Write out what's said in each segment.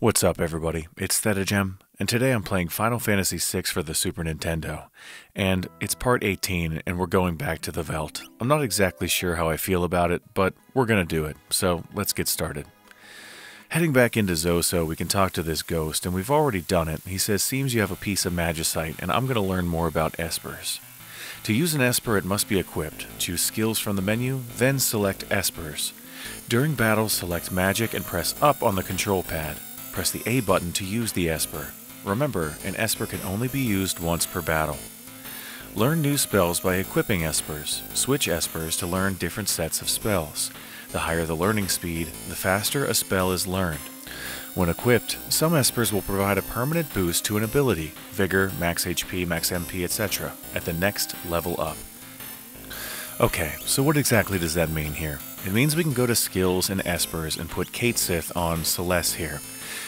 What's up, everybody? It's Thedagem, and today I'm playing Final Fantasy VI for the Super Nintendo. And it's part 18, and we're going back to the Veldt. I'm not exactly sure how I feel about it, but we're gonna do it, so let's get started. Heading back into Zoso, we can talk to this ghost, and we've already done it. He says, seems you have a piece of Magicite, and I'm gonna learn more about espers. To use an esper, it must be equipped. Choose skills from the menu, then select espers. During battle, select magic and press up on the control pad. Press the A button to use the esper. Remember, an esper can only be used once per battle. Learn new spells by equipping espers. Switch espers to learn different sets of spells. The higher the learning speed, the faster a spell is learned. When equipped, some espers will provide a permanent boost to an ability, Vigor, Max HP, Max MP, etc., at the next level up. Okay, so what exactly does that mean here? It means we can go to Skills and Espers and put Kate Sith on Celeste here.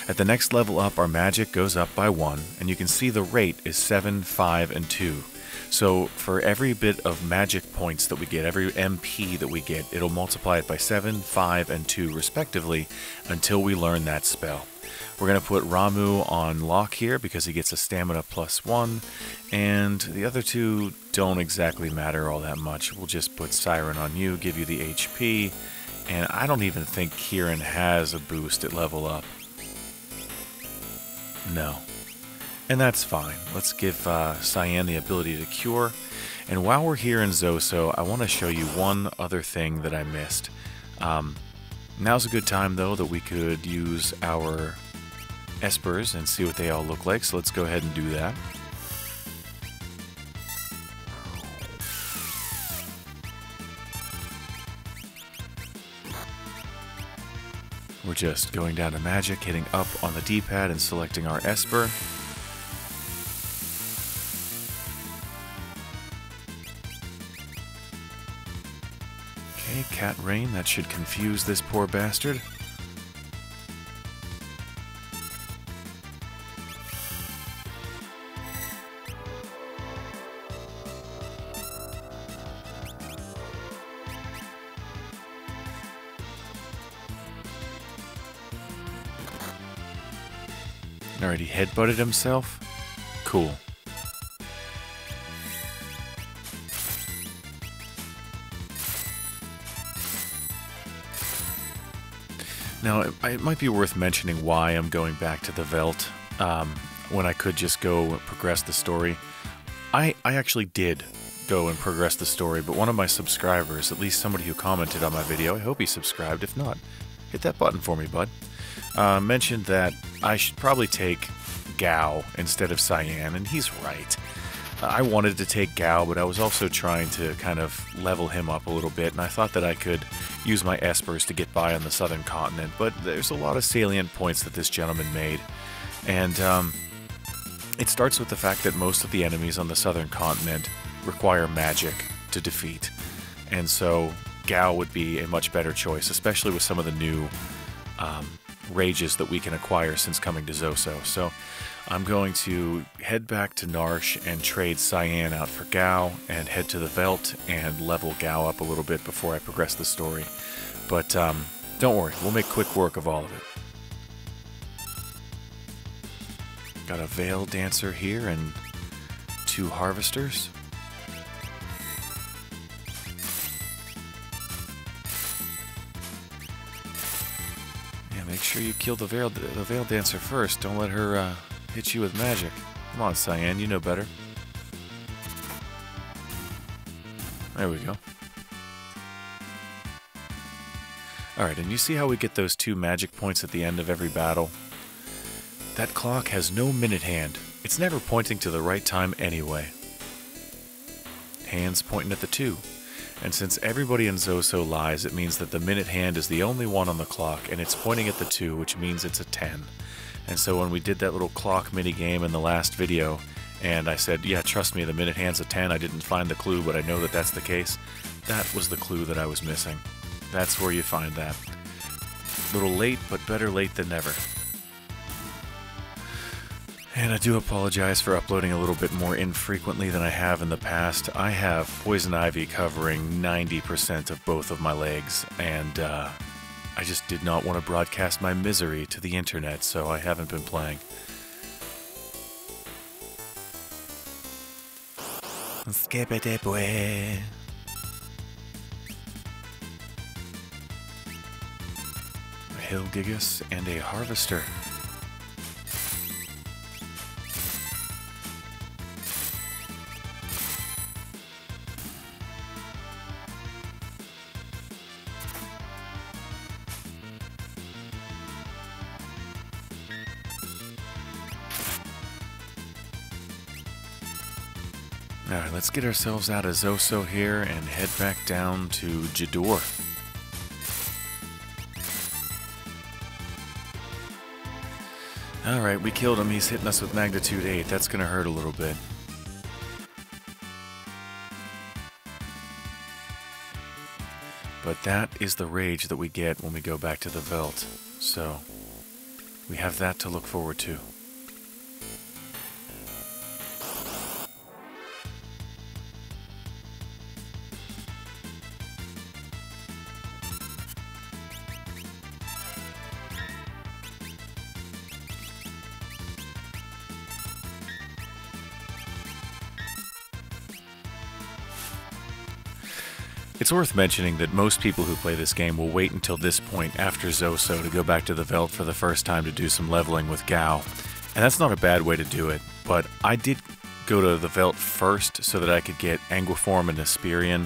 At the next level up, our magic goes up by 1, and you can see the rate is 7, 5, and 2. So for every bit of magic points that we get, every MP that we get, it'll multiply it by 7, 5, and 2 respectively until we learn that spell. We're going to put Ramuh on lock here because he gets a stamina +1, and the other two don't exactly matter all that much. We'll just put Siren on you, give you the HP, and I don't even think Kieran has a boost at level up. No. And that's fine. Let's give Cyan the ability to cure. And while we're here in Zoso, I want to show you one other thing that I missed. Now's a good time, though, that we could use our espers and see what they all look like. So let's go ahead and do that. We're just going down to magic, hitting up on the D-pad and selecting our esper. Okay, Cat Rain, that should confuse this poor bastard. Alright, he headbutted himself? Cool. Now, it might be worth mentioning why I'm going back to the Veldt when I could just go and progress the story. I actually did go and progress the story, but one of my subscribers, at least somebody who commented on my video, I hope he subscribed. If not, hit that button for me, bud. Mentioned that I should probably take Gao instead of Cyan, and he's right. I wanted to take Gao, but I was also trying to kind of level him up a little bit, and I thought that I could use my espers to get by on the southern continent, but there's a lot of salient points that this gentleman made, and it starts with the fact that most of the enemies on the southern continent require magic to defeat, and so Gao would be a much better choice, especially with some of the new rages that we can acquire since coming to Zoso. So I'm going to head back to Narshe and trade Cyan out for Gao and head to the Veldt and level Gao up a little bit before I progress the story. But don't worry, we'll make quick work of all of it. Got a Veil Dancer here and 2 Harvesters. Make sure you kill the Veil Dancer first. Don't let her hit you with magic. Come on, Cyan, you know better. There we go. Alright, and you see how we get those 2 magic points at the end of every battle? That clock has no minute hand. It's never pointing to the right time anyway. Hands pointing at the 2. And since everybody in Zoso lies, it means that the minute hand is the only one on the clock, and it's pointing at the 2, which means it's a 10. And so when we did that little clock mini-game in the last video, and I said, yeah, trust me, the minute hand's a 10, I didn't find the clue, but I know that that's the case, that was the clue that I was missing. That's where you find that. A little late, but better late than never. And I do apologize for uploading a little bit more infrequently than I have in the past. I have Poison Ivy covering 90% of both of my legs, and I just did not want to broadcast my misery to the internet, so I haven't been playing. Skip-a-dip way. A hill gigas and a harvester. Alright, let's get ourselves out of Zoso here and head back down to Jador. Alright, we killed him. He's hitting us with magnitude 8. That's gonna hurt a little bit. But that is the rage that we get when we go back to the Veldt. So, we have that to look forward to. It's worth mentioning that most people who play this game will wait until this point after Zoso to go back to the Veldt for the first time to do some leveling with Gao. And that's not a bad way to do it, but I did go to the Veldt first so that I could get Anguiform and Asperian.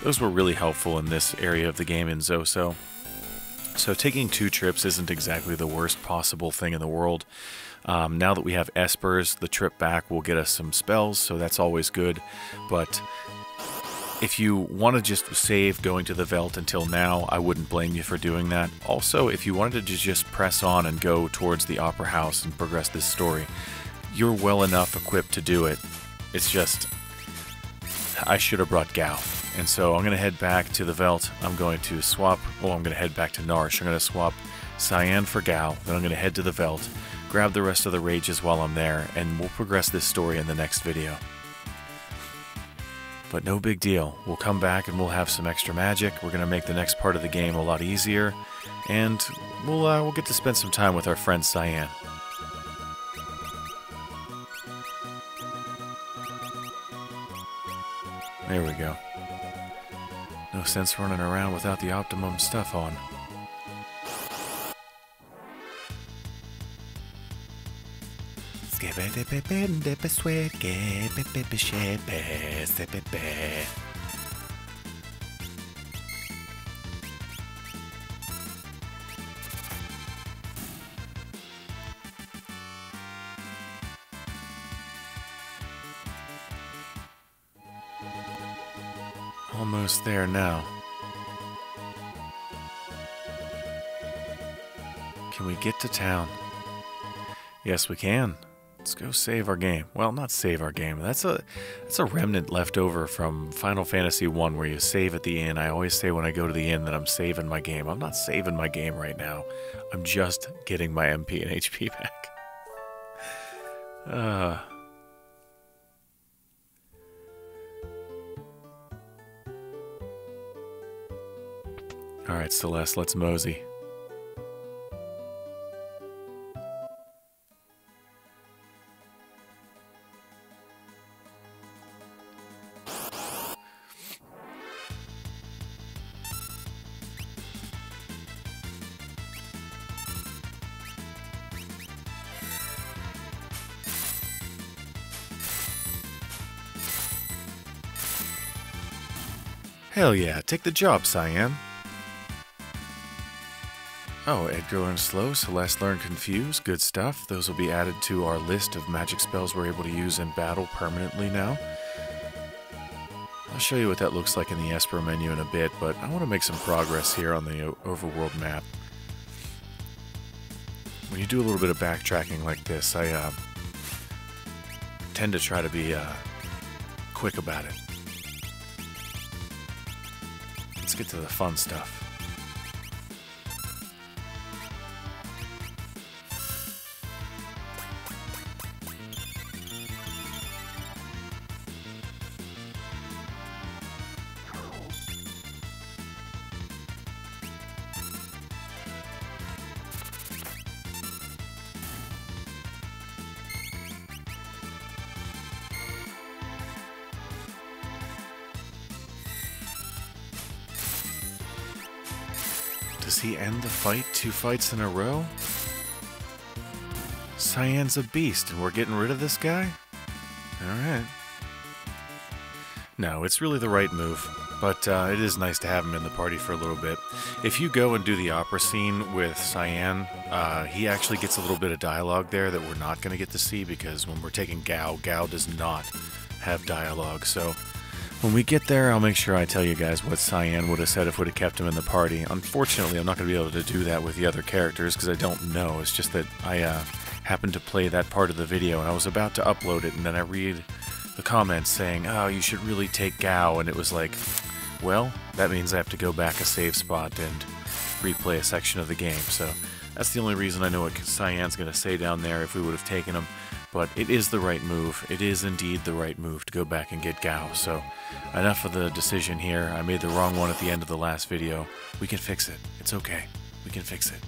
Those were really helpful in this area of the game in Zoso. So taking 2 trips isn't exactly the worst possible thing in the world. Now that we have Espers, the trip back will get us some spells, so that's always good. But if you want to just save going to the Veldt until now, I wouldn't blame you for doing that. Also, if you wanted to just press on and go towards the Opera House and progress this story, you're well enough equipped to do it. It's just, I should have brought Gao. And so I'm going to head back to the Veldt. I'm going to swap, I'm going to head back to Narshe. I'm going to swap Cyan for Gao. Then I'm going to head to the Veldt, grab the rest of the rages while I'm there, and we'll progress this story in the next video. But no big deal. We'll come back and we'll have some extra magic. We're going to make the next part of the game a lot easier. And we'll get to spend some time with our friend Cyan. There we go. No sense running around without the optimum stuff on. Almost there now. Can we get to town? Yes, we can. Let's go save our game. Well, not save our game. That's a remnant left over from Final Fantasy 1 where you save at the inn. I always say when I go to the inn that I'm saving my game. I'm not saving my game right now. I'm just getting my MP and HP back. Alright, Celeste, let's mosey. Hell yeah, take the job, Cyan. Oh, Edgar learned Slow, Celeste learned Confuse, good stuff. Those will be added to our list of magic spells we're able to use in battle permanently now. I'll show you what that looks like in the Esper menu in a bit, but I want to make some progress here on the overworld map. When you do a little bit of backtracking like this, I tend to try to be quick about it. Let's get to the fun stuff. Does he end the fight 2 fights in a row? Cyan's a beast, and we're getting rid of this guy? Alright. No, it's really the right move, but it is nice to have him in the party for a little bit. If you go and do the opera scene with Cyan, he actually gets a little bit of dialogue there that we're not going to get to see, because when we're taking Gao, Gao does not have dialogue. So when we get there, I'll make sure I tell you guys what Cyan would have said if we'd have kept him in the party. Unfortunately, I'm not going to be able to do that with the other characters, because I don't know. It's just that I happened to play that part of the video, and I was about to upload it, and then I read the comments saying, oh, you should really take Gao, and it was like, well, that means I have to go back a save spot and replay a section of the game. So that's the only reason I know what Cyan's going to say down there if we would have taken him. But it is the right move. It is indeed the right move to go back and get Gao. So enough of the decision here. I made the wrong one at the end of the last video. We can fix it. It's okay. We can fix it.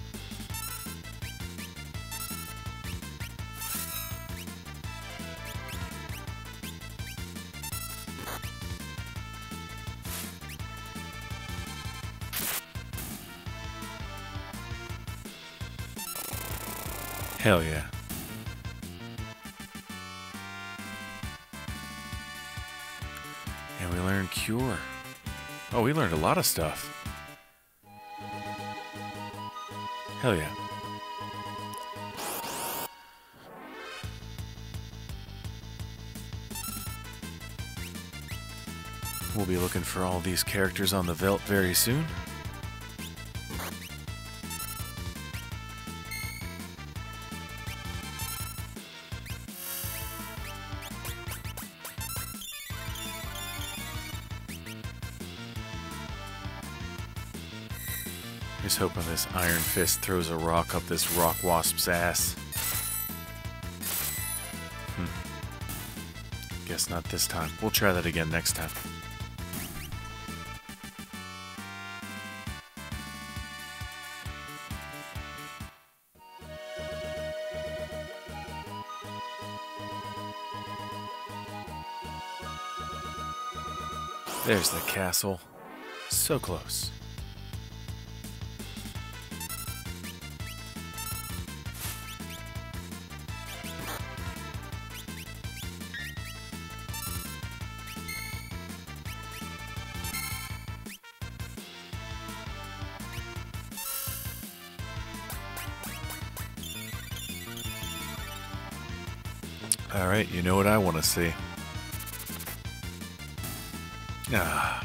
Hell yeah. And we learned Cure. Oh, we learned a lot of stuff. Hell yeah. We'll be looking for all these characters on the Veldt very soon. Just hoping this Iron Fist throws a rock up this rock wasp's ass. Guess not this time. We'll try that again next time. There's the castle. So close. Alright, you know what I want to see. Ah.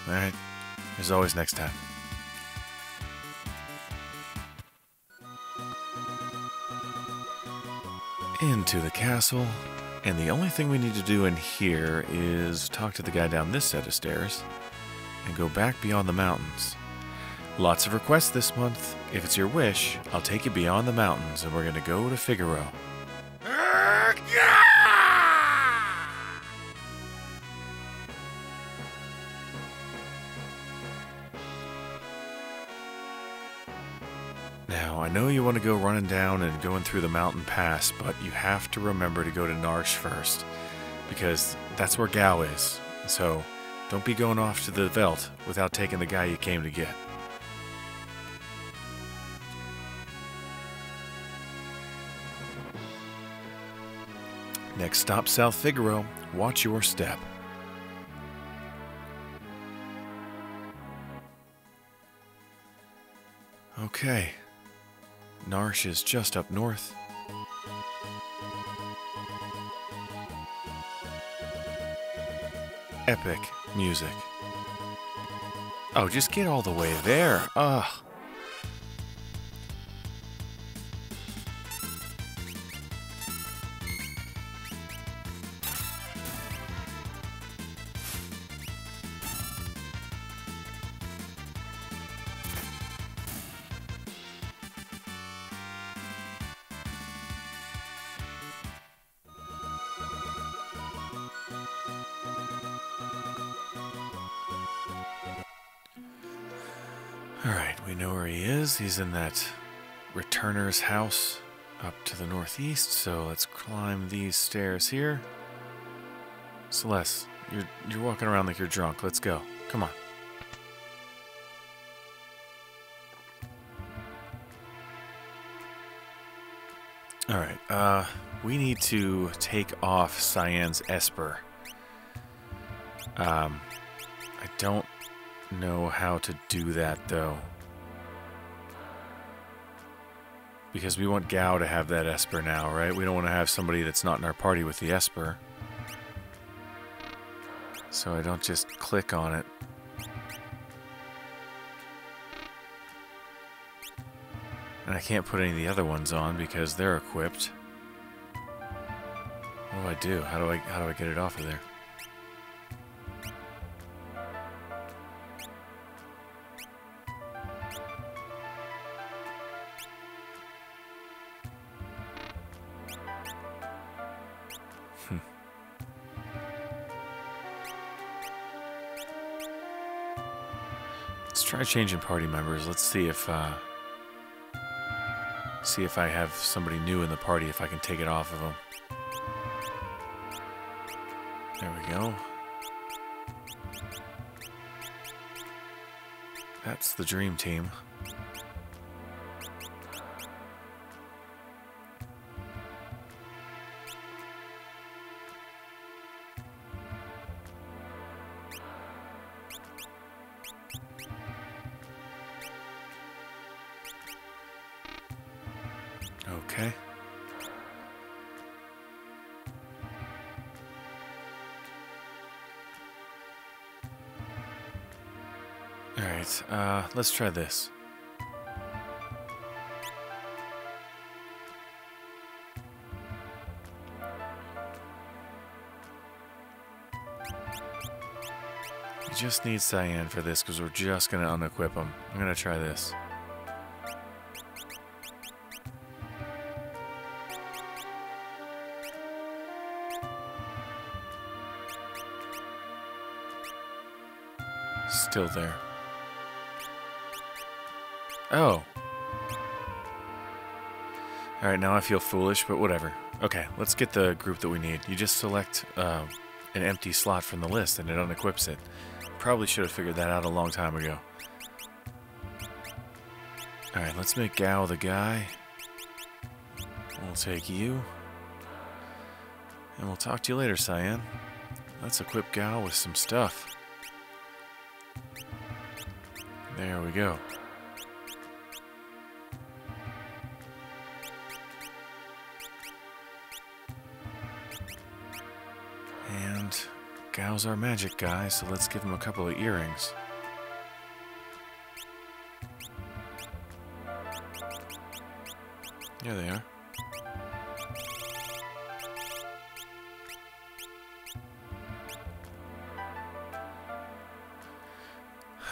Alright, there's always next time. Into the castle, and the only thing we need to do in here is talk to the guy down this set of stairs and go back beyond the mountains. Lots of requests this month. If it's your wish, I'll take you beyond the mountains, and we're going to go to Figaro. Now, I know you want to go running down and going through the mountain pass, but you have to remember to go to Narshe first, because that's where Gao is. So, don't be going off to the Veldt without taking the guy you came to get. Next stop, South Figaro. Watch your step. Okay. Narshe is just up north. Epic music. Oh, just get all the way there. Ugh. Alright, we know where he is. He's in that returner's house up to the northeast, so let's climb these stairs here. Celeste, you're walking around like you're drunk. Let's go. Come on. Alright, we need to take off Cyan's Esper. I don't know how to do that, though. Because we want Gao to have that Esper now, right? We don't want to have somebody that's not in our party with the Esper. So I don't just click on it. And I can't put any of the other ones on because they're equipped. What do I do? How do I get it off of there? Let's try changing party members. Let's see if I have somebody new in the party, if I can take it off of them. There we go. That's the dream team. Okay. Alright, let's try this. We just need Cyan for this because we're just going to unequip him. I'm going to try this. Still there. Oh. Alright, now I feel foolish, but whatever. Okay, let's get the group that we need. You just select an empty slot from the list and it unequips it. Probably should have figured that out a long time ago. Alright, let's make Gao the guy. We'll take you. And we'll talk to you later, Cyan. Let's equip Gao with some stuff. There we go. And Gao's our magic guy, so let's give him a couple of earrings. There they are.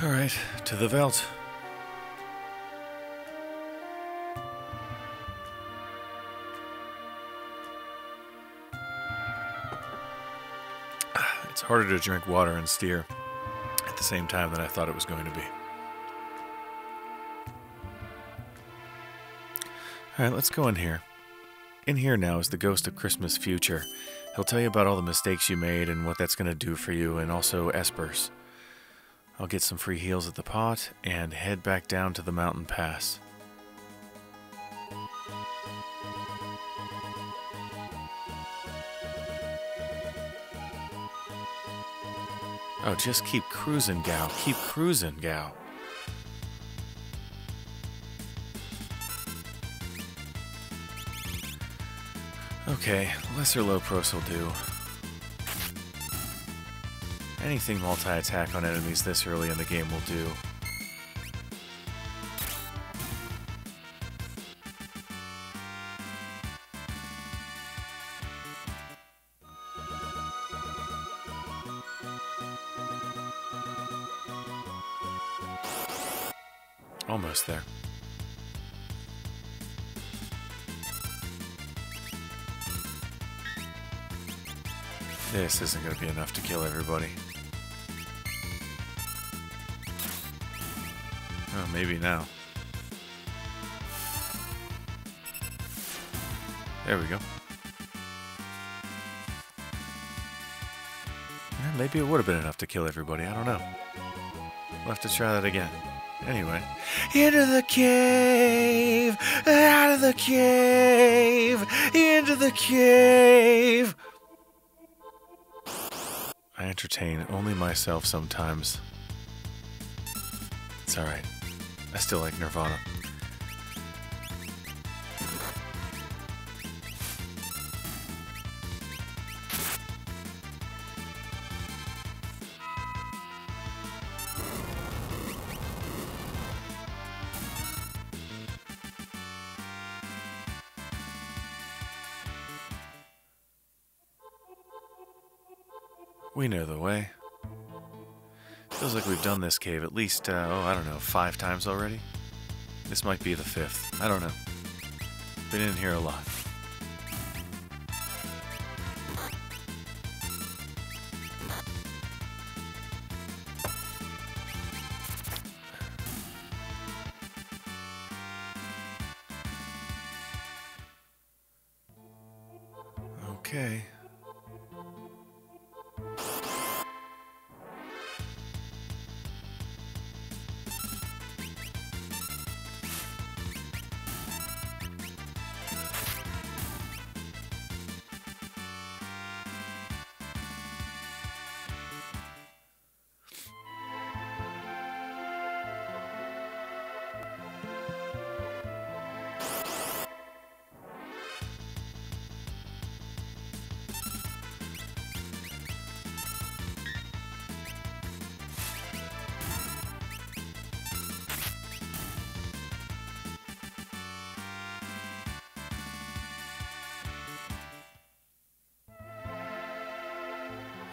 Alright, to the Veldt. It's harder to drink water and steer at the same time than I thought it was going to be. Alright, let's go in here. In here now is the Ghost of Christmas Future. He'll tell you about all the mistakes you made and what that's going to do for you, and also Espers. I'll get some free heals at the pot and head back down to the mountain pass. Oh, just keep cruising, Gao. Keep cruising, Gao. Okay, lesser low pros will do. Anything multi-attack on enemies this early in the game will do. Almost there. This isn't going to be enough to kill everybody. Oh, maybe now. There we go. Yeah, maybe it would have been enough to kill everybody. I don't know. We'll have to try that again. Anyway. Into the cave! Out of the cave! Into the cave! I entertain only myself sometimes. It's alright. I still like Nirvana. We know the way. Feels like we've done this cave at least, I don't know, 5 times already? This might be the 5th. I don't know. Been in here a lot. Okay.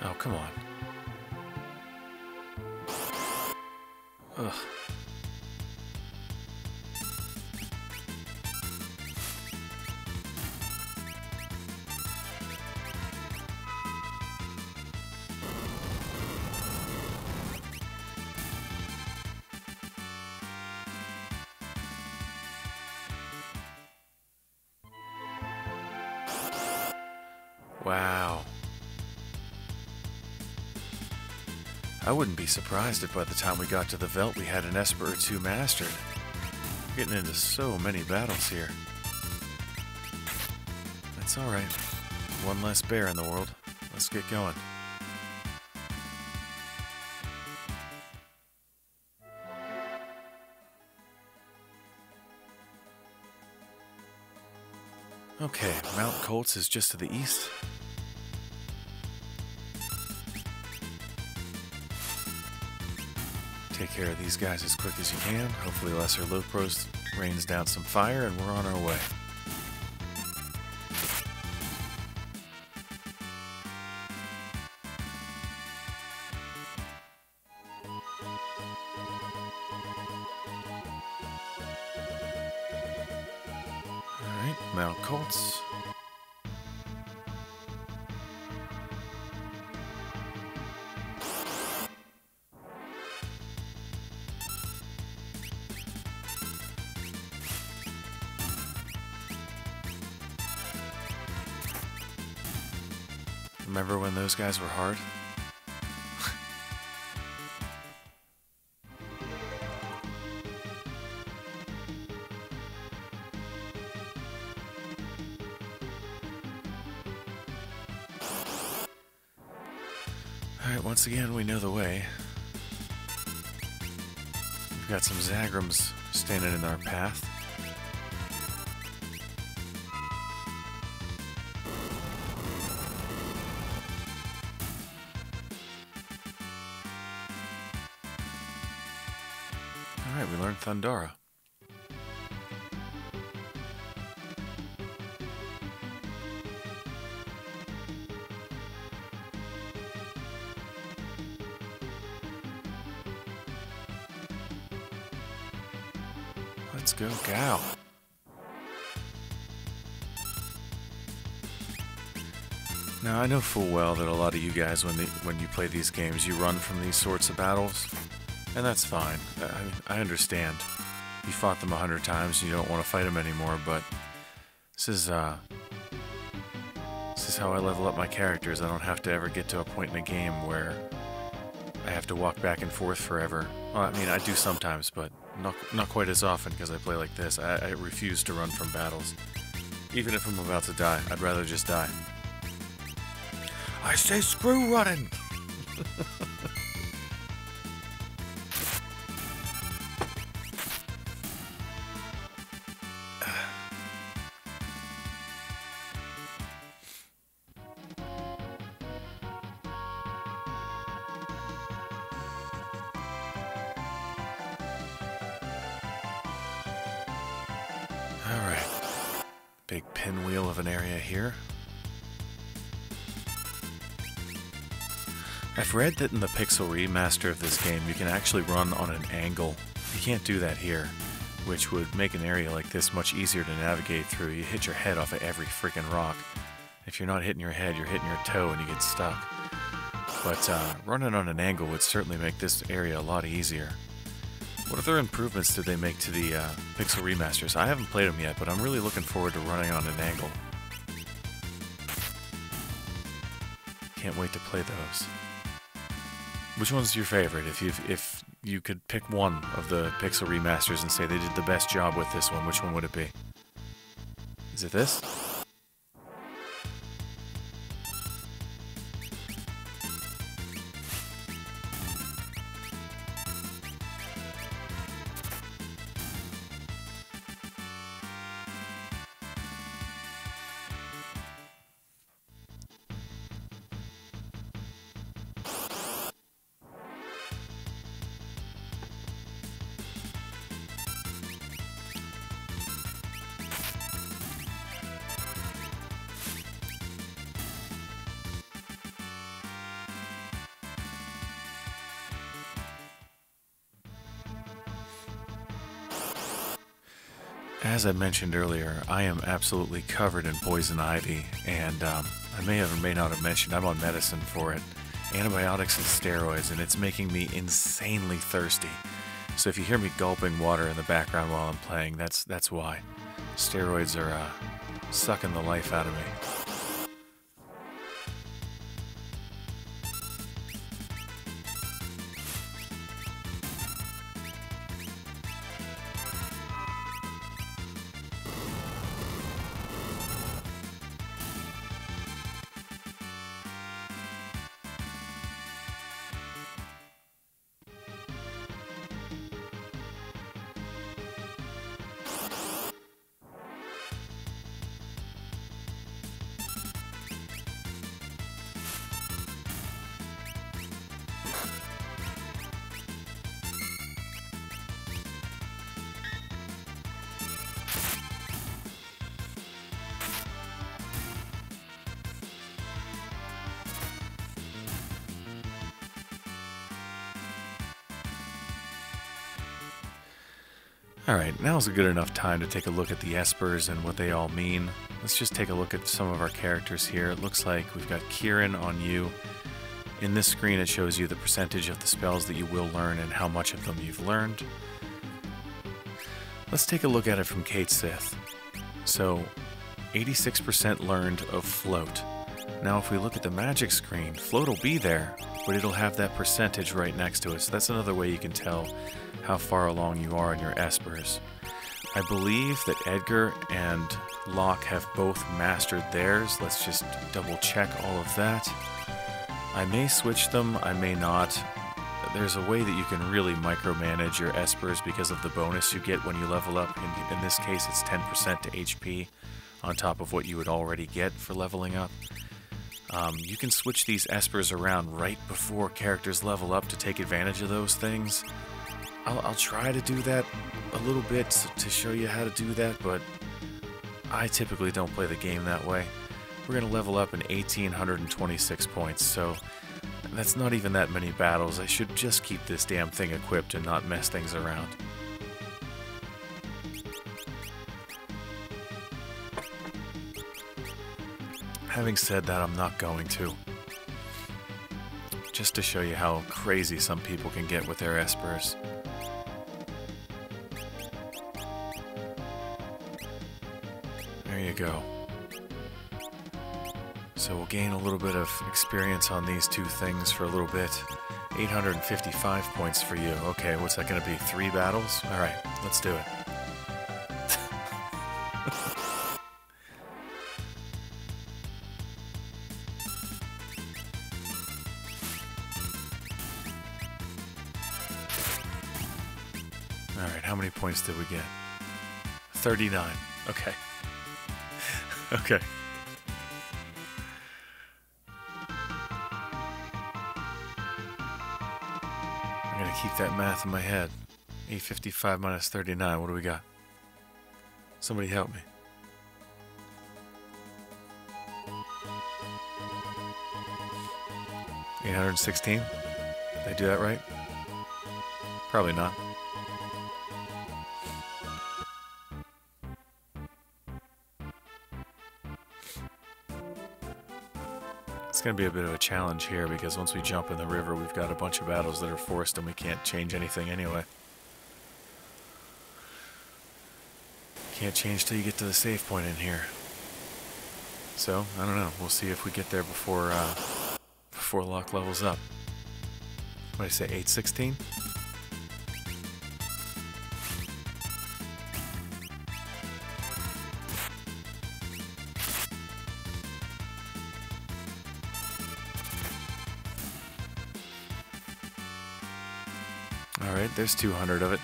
Oh, come on. Ugh. Wow. I wouldn't be surprised if by the time we got to the Veldt we had an Esper or 2 mastered. We're getting into so many battles here. That's alright. One less bear in the world. Let's get going. Okay, Mount Colts is just to the east. Take care of these guys as quick as you can. Hopefully Lesser Lopros rains down some fire and we're on our way. Alright, Mount Colts. Remember when those guys were hard? Alright, once again, we know the way. We've got some Zagrams standing in our path. Alright, we learned Thundara. Let's go, Gal. Now, I know full well that a lot of you guys, when you play these games, you run from these sorts of battles. And that's fine. I understand. You fought them 100 times and you don't want to fight them anymore, but this is how I level up my characters. I don't have to ever get to a point in a game where I have to walk back and forth forever. Well, I mean, I do sometimes, but Not quite as often because I play like this. I refuse to run from battles. Even if I'm about to die, I'd rather just die. I say screw running! Alright. Big pinwheel of an area here. I've read that in the Pixel remaster of this game, you can actually run on an angle. You can't do that here, which would make an area like this much easier to navigate through. You hit your head off of every freaking rock. If you're not hitting your head, you're hitting your toe and you get stuck. But running on an angle would certainly make this area a lot easier. What other improvements did they make to the Pixel remasters? I haven't played them yet, but I'm really looking forward to running on an angle. Can't wait to play those. Which one's your favorite? If you could pick one of the Pixel remasters and say they did the best job with this one, which one would it be? Is it this? As I mentioned earlier, I am absolutely covered in poison ivy, and I may have or may not have mentioned I'm on medicine for it. Antibiotics and steroids, and it's making me insanely thirsty. So if you hear me gulping water in the background while I'm playing, that's why. Steroids are sucking the life out of me. Alright, now's a good enough time to take a look at the espers and what they all mean. Let's just take a look at some of our characters here. It looks like we've got Kieran on you. In this screen it shows you the percentage of the spells that you will learn and how much of them you've learned. Let's take a look at it from Kate Sith. So, 86% learned of Float. Now if we look at the magic screen, Float will be there, but it'll have that percentage right next to it. So that's another way you can tell how far along you are in your espers. I believe that Edgar and Locke have both mastered theirs. Let's just double check all of that. I may switch them, I may not. There's a way that you can really micromanage your espers because of the bonus you get when you level up. In this case, it's 10% to HP on top of what you would already get for leveling up. You can switch these espers around right before characters level up to take advantage of those things. I'll try to do that a little bit to show you how to do that, but I typically don't play the game that way. We're going to level up in 1,826 points, so that's not even that many battles. I should just keep this damn thing equipped and not mess things around. Having said that, I'm not going to. Just to show you how crazy some people can get with their espers. There you go. So we'll gain a little bit of experience on these two things for a little bit, 855 points for you. Okay, what's that going to be? 3 battles? Alright, let's do it. Alright, how many points did we get? 39. Okay. Okay. I'm gonna keep that math in my head. 855 minus 39, what do we got? Somebody help me. $816? Did I do that right? Probably not. It's going to be a bit of a challenge here because once we jump in the river, we've got a bunch of battles that are forced and we can't change anything anyway. Can't change till you get to the save point in here. So, I don't know. We'll see if we get there before Locke levels up. What did I say, 816? Alright, there's 200 of it.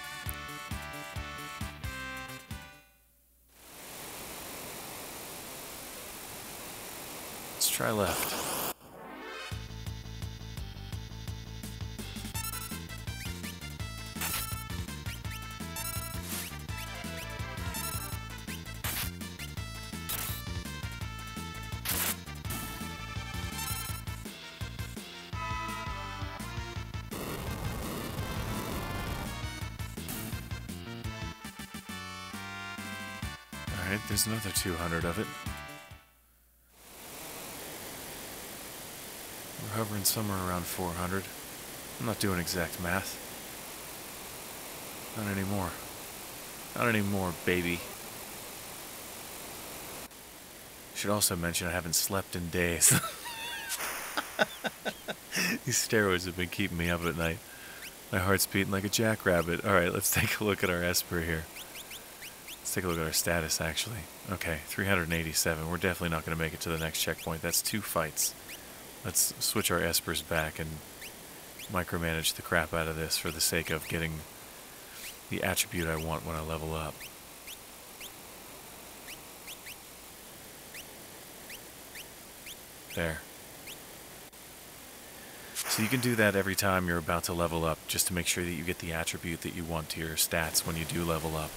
Let's try left. Alright, there's another 200 of it. We're hovering somewhere around 400. I'm not doing exact math. Not anymore. Not anymore, baby. Should also mention I haven't slept in days. These steroids have been keeping me up at night. My heart's beating like a jackrabbit. Alright, let's take a look at our Esper here. Let's take a look at our status, actually. Okay, 387. We're definitely not going to make it to the next checkpoint. That's 2 fights. Let's switch our Espers back and micromanage the crap out of this for the sake of getting the attribute I want when I level up. There. So you can do that every time you're about to level up, just to make sure that you get the attribute that you want to your stats when you do level up.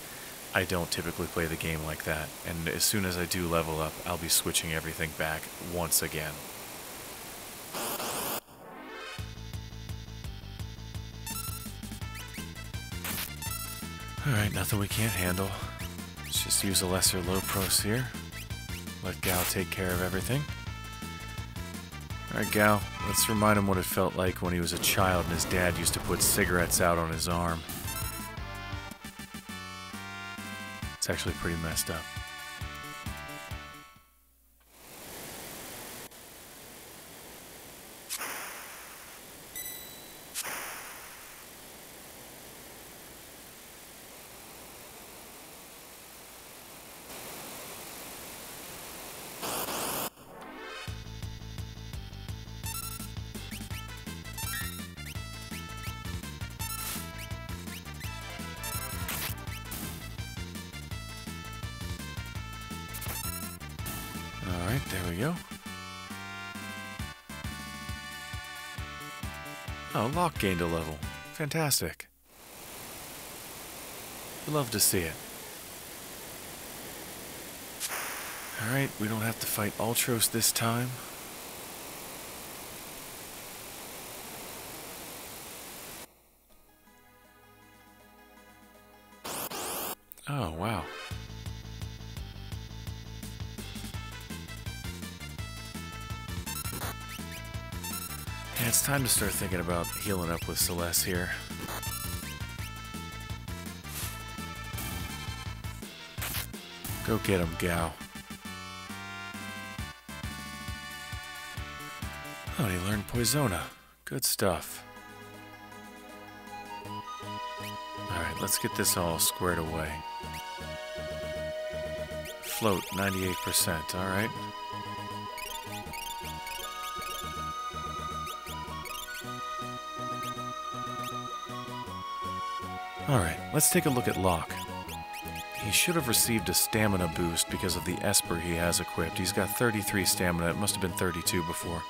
I don't typically play the game like that, and as soon as I do level up, I'll be switching everything back once again. Alright, nothing we can't handle. Let's just use a lesser low pros here. Let Gao take care of everything. Alright, Gao, let's remind him what it felt like when he was a child and his dad used to put cigarettes out on his arm. It's actually pretty messed up. Alright, there we go. Oh, Locke gained a level. Fantastic. You love to see it. Alright, we don't have to fight Ultros this time. Oh, wow. Yeah, it's time to start thinking about healing up with Celeste here. Go get him, Gao. Oh, and he learned Poisona. Good stuff. Alright, let's get this all squared away. Float, 98%, alright. Alright, let's take a look at Locke. He should have received a stamina boost because of the Esper he has equipped. He's got 33 stamina, it must have been 32 before.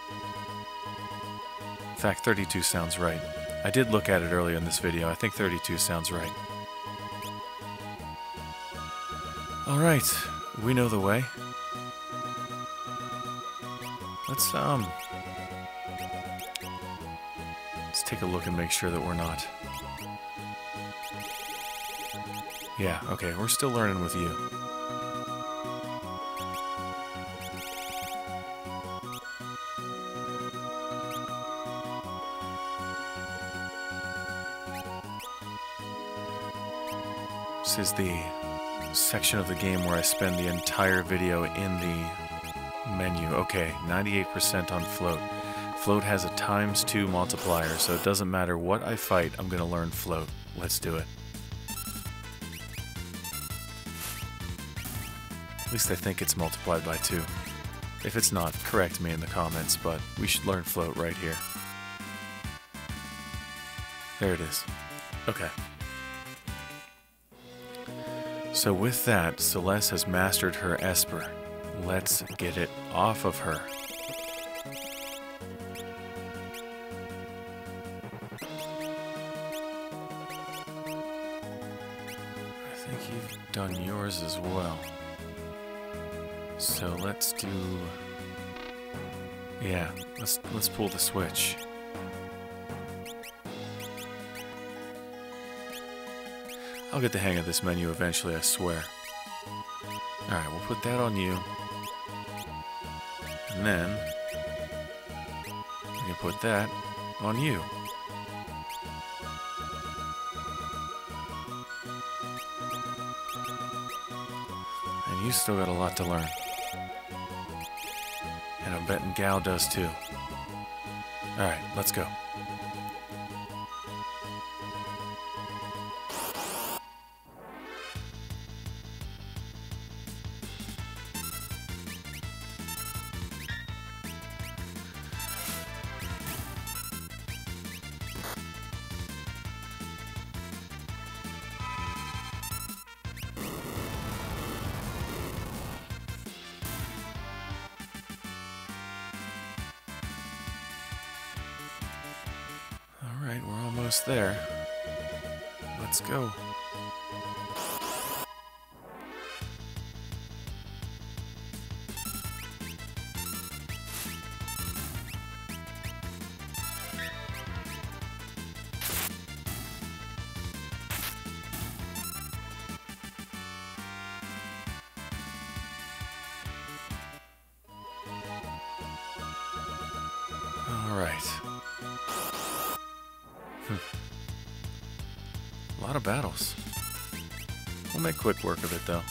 In fact, 32 sounds right. I did look at it earlier in this video, I think 32 sounds right. Alright, we know the way. Let's take a look and make sure that we're not. Yeah, okay, we're still learning with you. This is the section of the game where I spend the entire video in the menu. Okay, 98% on Float. Float has a ×2 multiplier, so it doesn't matter what I fight, I'm going to learn Float. Let's do it. At least I think it's multiplied by 2. If it's not, correct me in the comments, but we should learn Float right here. There it is. Okay. So with that, Celeste has mastered her Esper. Let's get it off of her. I think you've done yours as well. So let's do... yeah, let's pull the switch. I'll get the hang of this menu eventually, I swear. Alright, we'll put that on you. And then we can put that on you. And you still got a lot to learn. And I'm betting Gal does too. Alright, let's go. Alright, we're almost there. Let's go. Alright. A lot of battles. We'll make quick work of it, though.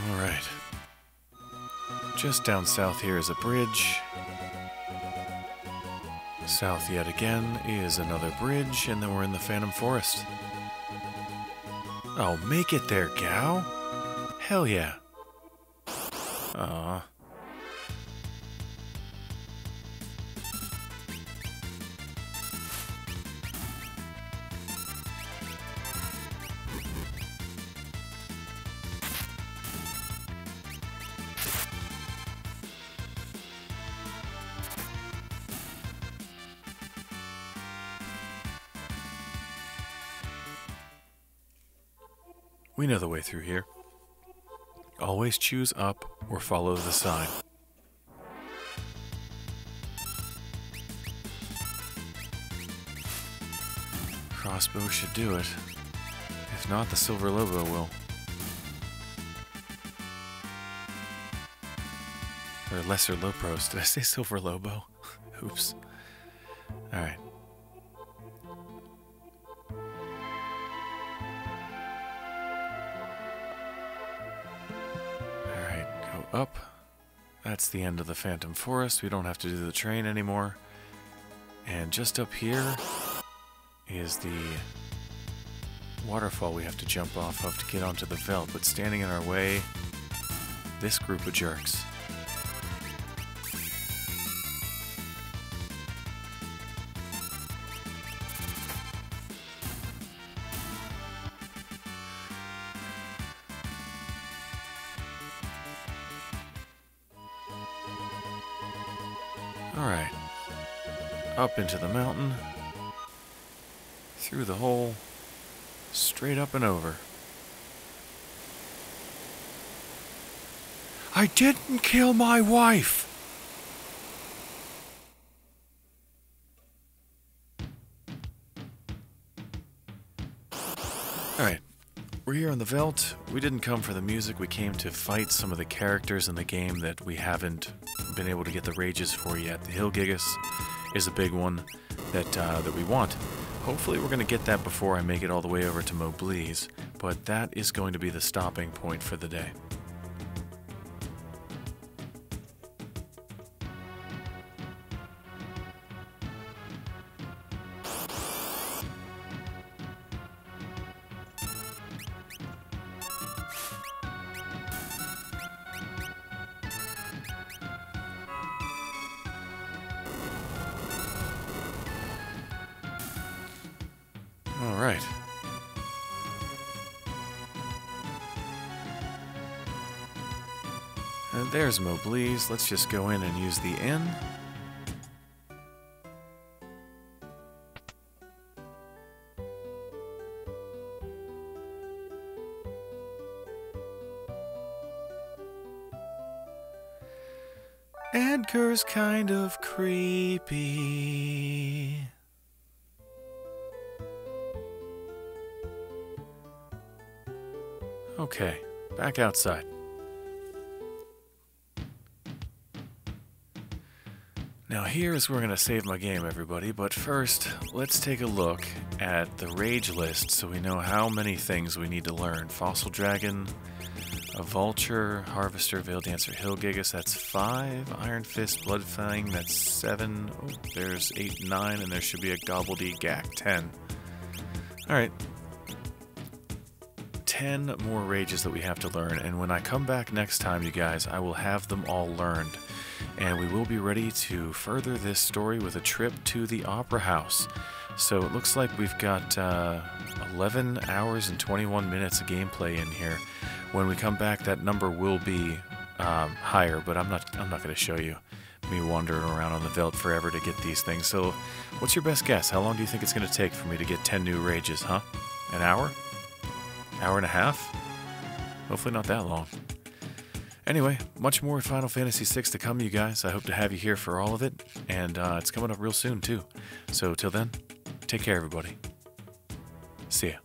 Alright. Just down south here is a bridge. South yet again is another bridge, and then we're in the Phantom Forest. Oh, make it there, Gao! Hell yeah! Aww. We know the way through here. Always choose up or follow the sign. Crossbow should do it. If not, the Silver Lobo will. Or Lesser Lopros. Did I say Silver Lobo? Oops. Alright. Up. That's the end of the Phantom Forest. We don't have to do the train anymore. And just up here is the waterfall we have to jump off of to get onto the Veldt, but standing in our way, this group of jerks. Alright, up into the mountain, through the hole, straight up and over. I didn't kill my wife! Alright, we're here on the Veldt. We didn't come for the music, we came to fight some of the characters in the game that we haven't been able to get the rages for yet. The Hillgigas is a big one that we want. Hopefully we're going to get that before I make it all the way over to Mobliz, but that is going to be the stopping point for the day. Alright. And there's Mobliz. Let's just go in and use the N. Edgar's kind of creepy. Okay, back outside. Now here's where we're going to save my game, everybody, but first, let's take a look at the rage list so we know how many things we need to learn. Fossil Dragon, a Vulture, Harvester, Veil Dancer, Hillgigas, that's 5. Iron Fist, Bloodfang, that's 7. Oh, there's 8 and 9, and there should be a Gobbledygook, 10. Alright. 10 more rages that we have to learn, and when I come back next time, you guys, I will have them all learned. And we will be ready to further this story with a trip to the Opera House. So it looks like we've got 11 hours and 21 minutes of gameplay in here. When we come back, that number will be higher, but I'm not going to show you me wandering around on the Veldt forever to get these things. So what's your best guess? How long do you think it's going to take for me to get 10 new rages, huh? An hour? Hour and a half? Hopefully not that long. Anyway, much more Final Fantasy VI to come, you guys. I hope to have you here for all of it, and it's coming up real soon, too. So till then, take care, everybody. See ya.